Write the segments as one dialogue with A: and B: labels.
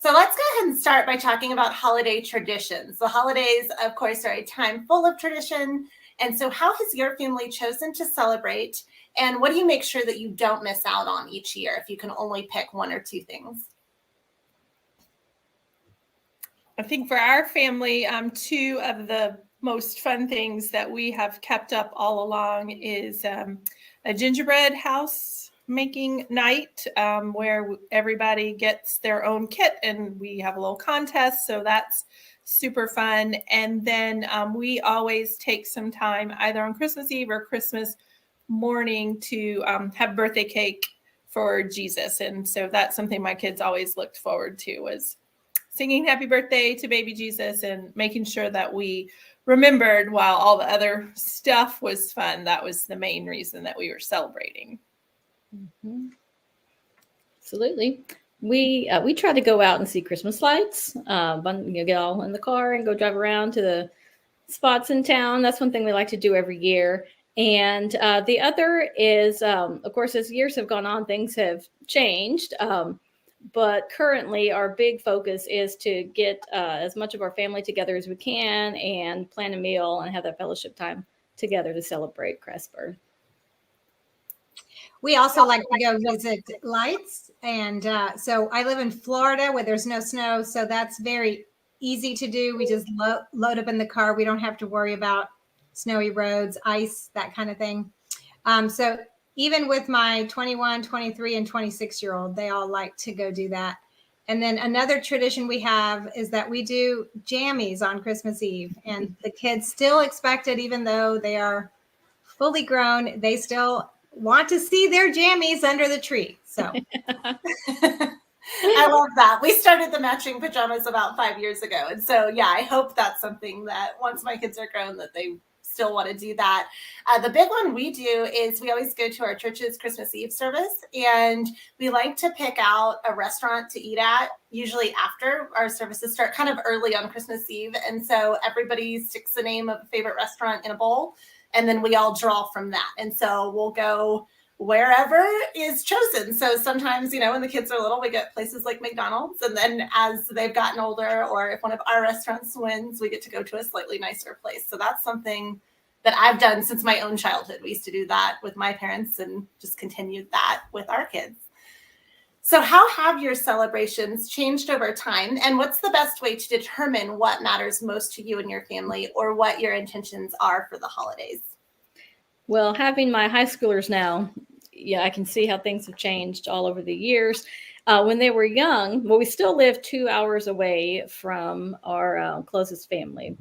A: So let's go ahead and start by talking about holiday traditions. The holidays, of course, are a time full of tradition. And so how has your family chosen to celebrate? And what do you make sure that you don't miss out on each year if you can only pick one or two things?
B: I think for our family, two of the most fun things that we have kept up all along is a gingerbread house making night where everybody gets their own kit and we have a little contest. So that's super fun. And then we always take some time either on Christmas Eve or Christmas morning to have birthday cake for Jesus. And so that's something my kids always looked forward to, was singing happy birthday to baby Jesus and making sure that we remembered while all the other stuff was fun. That was the main reason that we were celebrating.
C: Mm-hmm. Absolutely. We try to go out and see Christmas lights. Get all in the car and go drive around to the spots in town. That's one thing we like to do every year. And the other is, of course, as years have gone on, things have changed. But currently, our big focus is to get as much of our family together as we can and plan a meal and have that fellowship time together to celebrate Christ's birth.
D: We also like to go visit lights. And so I live in Florida where there's no snow. So that's very easy to do. We just load up in the car. We don't have to worry about snowy roads, ice, that kind of thing. So even with my 21, 23, and 26-year-old, they all like to go do that. And then another tradition we have is that we do jammies on Christmas Eve. And the kids still expect it, even though they are fully grown. They still want to see their jammies under the tree. So
A: I love that. We started the matching pajamas about 5 years ago. And so, yeah, I hope that's something that once my kids are grown, that they still want to do that. The big one we do is we always go to our church's Christmas Eve service, and we like to pick out a restaurant to eat at, usually after our services start, kind of early on Christmas Eve. And so everybody sticks the name of a favorite restaurant in a bowl, and then we all draw from that. And so we'll go wherever is chosen. So sometimes, when the kids are little, we get places like McDonald's. And then as they've gotten older, or if one of our restaurants wins, we get to go to a slightly nicer place. So that's something that I've done since my own childhood. We used to do that with my parents and just continued that with our kids. So how have your celebrations changed over time? And what's the best way to determine what matters most to you and your family, or what your intentions are for the holidays?
C: Well, having my high schoolers now, I can see how things have changed all over the years. When they were young, we still live 2 hours away from our closest family.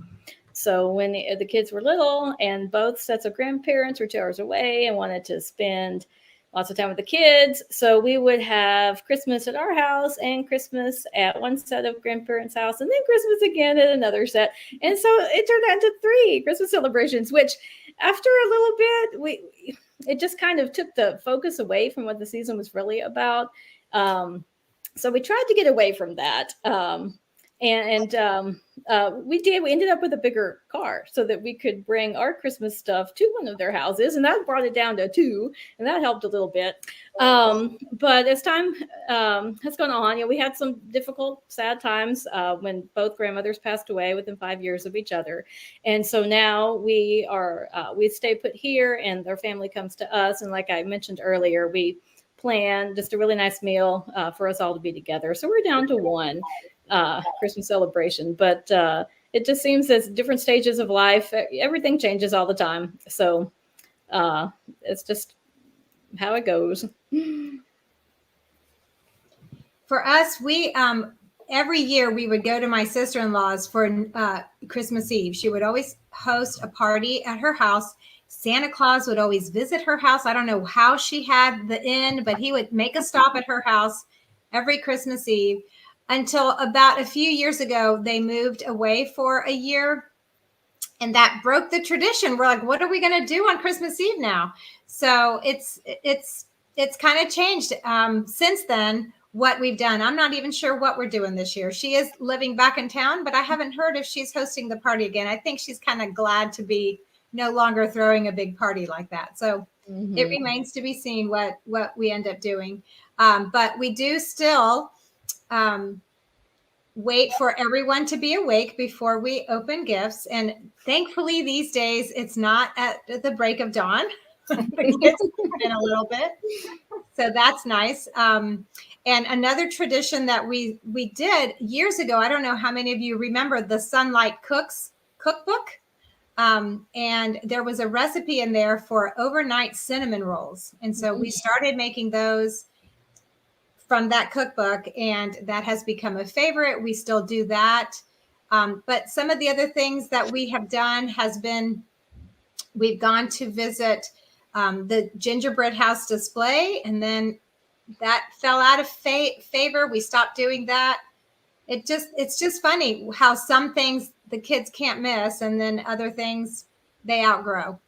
C: So when the kids were little and both sets of grandparents were 2 hours away and wanted to spend lots of time with the kids, so we would have Christmas at our house and Christmas at one set of grandparents' house, and then Christmas again at another set. And so it turned out into 3 Christmas celebrations, which after a little bit, it just kind of took the focus away from what the season was really about. So we tried to get away from that. We ended up with a bigger car so that we could bring our Christmas stuff to one of their houses, and that brought it down to 2, and that helped a little bit. But as time has gone on, we had some difficult, sad times when both grandmothers passed away within 5 years of each other, and so now we stay put here, and their family comes to us, and like I mentioned earlier, we plan just a really nice meal for us all to be together. So we're down to 1 Christmas celebration, but it just seems as different stages of life, everything changes all the time. So it's just how it goes.
D: For us, we every year we would go to my sister-in-law's for Christmas Eve. She would always host a party at her house. Santa Claus would always visit her house. I don't know how she had the inn, but he would make a stop at her house every Christmas Eve. Until about a few years ago, they moved away for a year, and that broke the tradition. We're like, what are we going to do on Christmas Eve now? So it's kind of changed since then, what we've done. I'm not even sure what we're doing this year. She is living back in town, but I haven't heard if she's hosting the party again. I think she's kind of glad to be no longer throwing a big party like that. So it remains to be seen what we end up doing. But we do still wait for everyone to be awake before we open gifts. And thankfully, these days, it's not at the break of dawn. The kids put in a little bit. So that's nice. And another tradition that we did years ago, I don't know how many of you remember the Sonlight Cooks cookbook. And there was a recipe in there for overnight cinnamon rolls. And so we started making those from that cookbook, and that has become a favorite. We still do that. But some of the other things that we have done has been, we've gone to visit the gingerbread house display, and then that fell out of favor. We stopped doing that. It's just funny how some things the kids can't miss, and then other things they outgrow.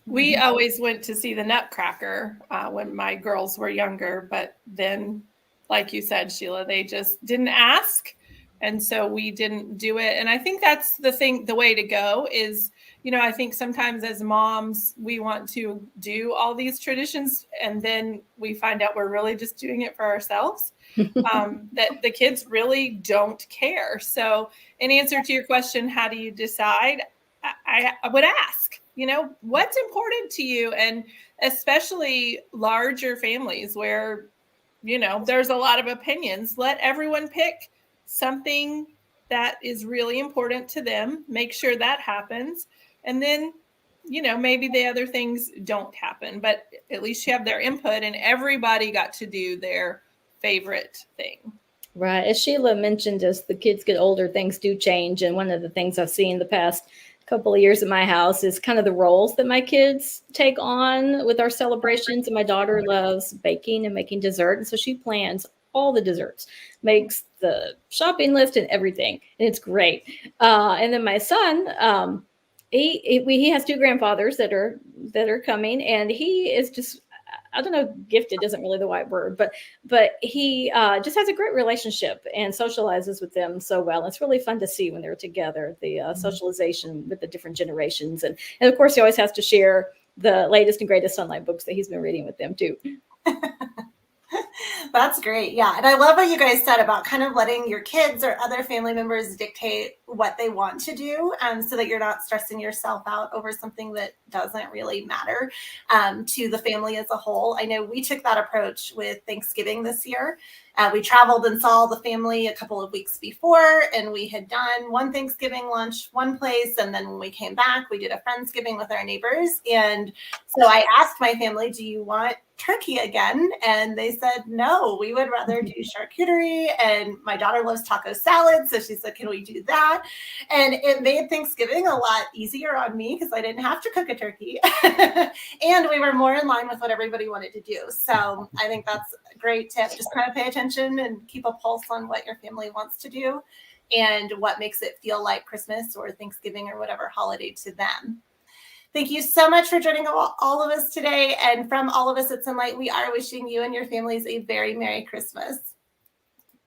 B: We always went to see the Nutcracker when my girls were younger, but then, like you said, Sheila, they just didn't ask. And so we didn't do it. And I think that's the way to go is, I think sometimes as moms, we want to do all these traditions and then we find out we're really just doing it for ourselves, that the kids really don't care. So in answer to your question, how do you decide? I would ask, what's important to you? And especially larger families where, there's a lot of opinions, let everyone pick something that is really important to them, make sure that happens. And then, maybe the other things don't happen, but at least you have their input and everybody got to do their favorite thing.
C: Right. As Sheila mentioned, as the kids get older, things do change. And one of the things I've seen the past couple of years at my house is kind of the roles that my kids take on with our celebrations. And my daughter loves baking and making dessert. And so she plans all the desserts, makes the shopping list and everything. And it's great. And then my son, he has two grandfathers that are coming, and he is just, I don't know, gifted isn't really the right word, but he just has a great relationship and socializes with them so well. It's really fun to see when they're together, the socialization with the different generations. And of course, he always has to share the latest and greatest Sonlight books that he's been reading with them too.
A: That's great. Yeah. And I love what you guys said about kind of letting your kids or other family members dictate what they want to do, so that you're not stressing yourself out over something that doesn't really matter to the family as a whole. I know we took that approach with Thanksgiving this year. We traveled and saw the family a couple of weeks before, and we had done one Thanksgiving lunch one place. And then when we came back, we did a Friendsgiving with our neighbors. And so I asked my family, do you want turkey again? And they said, no, we would rather do charcuterie. And my daughter loves taco salad. So she said, can we do that? And it made Thanksgiving a lot easier on me because I didn't have to cook a turkey. And we were more in line with what everybody wanted to do. So I think that's a great tip. Just kind of pay attention and keep a pulse on what your family wants to do and what makes it feel like Christmas or Thanksgiving or whatever holiday to them. Thank you so much for joining all of us today. And from all of us at Sonlight, we are wishing you and your families a very Merry Christmas.